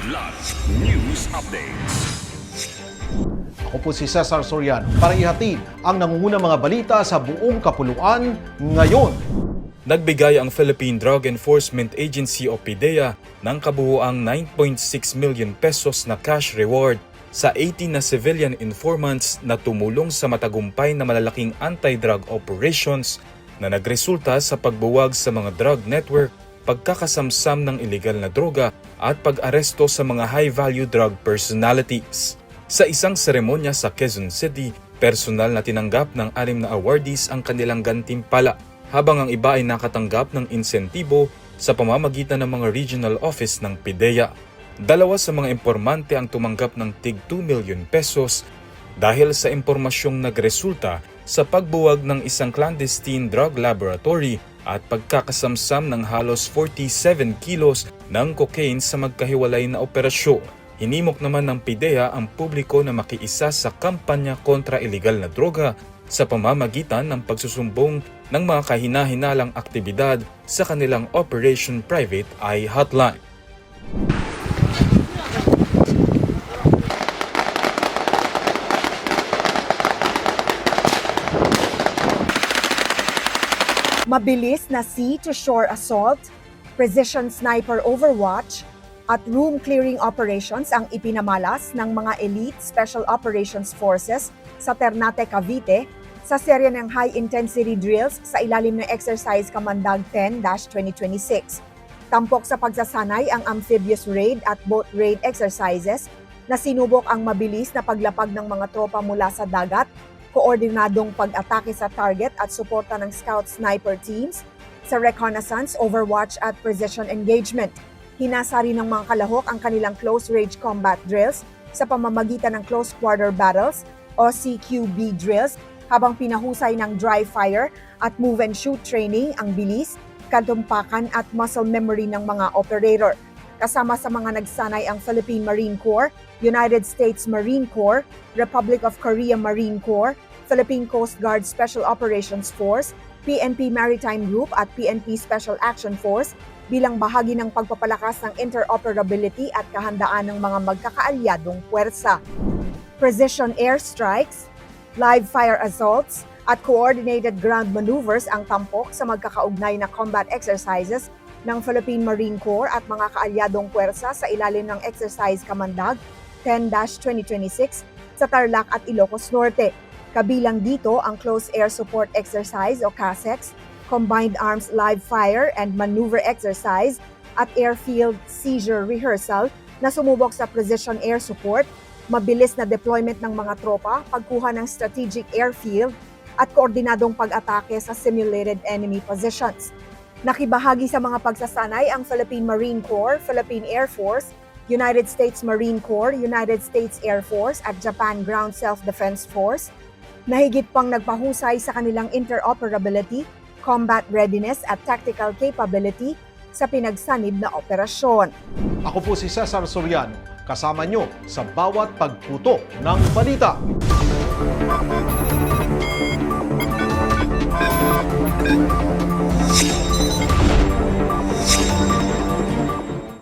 Kidlat News Updates. Ako po si Cesar Soriano para ihatid ang nangungunang mga balita sa buong kapuluan ngayon. Nagbigay ang Philippine Drug Enforcement Agency o PDEA ng kabuuang 9.6 million pesos na cash reward sa 18 na civilian informants na tumulong sa matagumpay na malalaking anti-drug operations na nagresulta sa pagbuwag sa mga drug network, pagkakasamsam ng iligal na droga at pag-aresto sa mga high-value drug personalities. Sa isang seremonya sa Quezon City, personal na tinanggap ng 6 na awardees ang kanilang gantimpala, habang ang iba ay nakatanggap ng insentibo sa pamamagitan ng mga regional office ng PDEA. 2 sa mga impormante ang tumanggap ng tig 2 million pesos dahil sa impormasyong nagresulta sa pagbuwag ng isang clandestine drug laboratory at pagkakasamsam ng halos 47 kilos ng cocaine sa magkahiwalay na operasyon. Hinimok naman ng PDEA ang publiko na makiisa sa kampanya kontra iligal na droga sa pamamagitan ng pagsusumbong ng mga kahina-hinalang aktibidad sa kanilang Operation Private Eye Hotline. Mabilis na sea-to-shore assault, precision sniper overwatch, at room clearing operations ang ipinamalas ng mga Elite Special Operations Forces sa Ternate, Cavite sa serye ng high-intensity drills sa ilalim ng Exercise Kamandag 10-2026. Tampok sa pagsasanay ang amphibious raid at boat raid exercises na sinubok ang mabilis na paglapag ng mga tropa mula sa dagat, koordinadong pag-atake sa target at suporta ng scout sniper teams sa reconnaissance, overwatch at precision engagement. Hinasa rin ng mga kalahok ang kanilang close-range combat drills sa pamamagitan ng close quarter battles o CQB drills habang pinahusay ng dry fire at move and shoot training ang bilis, katumpakan at muscle memory ng mga operator. Kasama sa mga nagsanay ang Philippine Marine Corps, United States Marine Corps, Republic of Korea Marine Corps, Philippine Coast Guard Special Operations Force, PNP Maritime Group at PNP Special Action Force bilang bahagi ng pagpapalakas ng interoperability at kahandaan ng mga magkakaalyadong puwersa. Precision airstrikes, live fire assaults, at coordinated ground maneuvers ang tampok sa magkakaugnay na combat exercises ng Philippine Marine Corps at mga kaalyadong puwersa sa ilalim ng Exercise Kamandag 10-2026 sa Tarlac at Ilocos Norte. Kabilang dito ang Close Air Support Exercise o CASEX, Combined Arms Live Fire and Maneuver Exercise at Airfield Seizure Rehearsal na sumubok sa precision air support, mabilis na deployment ng mga tropa, pagkuha ng strategic airfield at koordinadong pag-atake sa simulated enemy positions. Nakibahagi sa mga pagsasanay ang Philippine Marine Corps, Philippine Air Force, United States Marine Corps, United States Air Force at Japan Ground Self-Defense Force na higit pang nagpahusay sa kanilang interoperability, combat readiness at tactical capability sa pinagsanib na operasyon. Ako po si Cesar Soriano, kasama nyo sa bawat pagputo ng balita.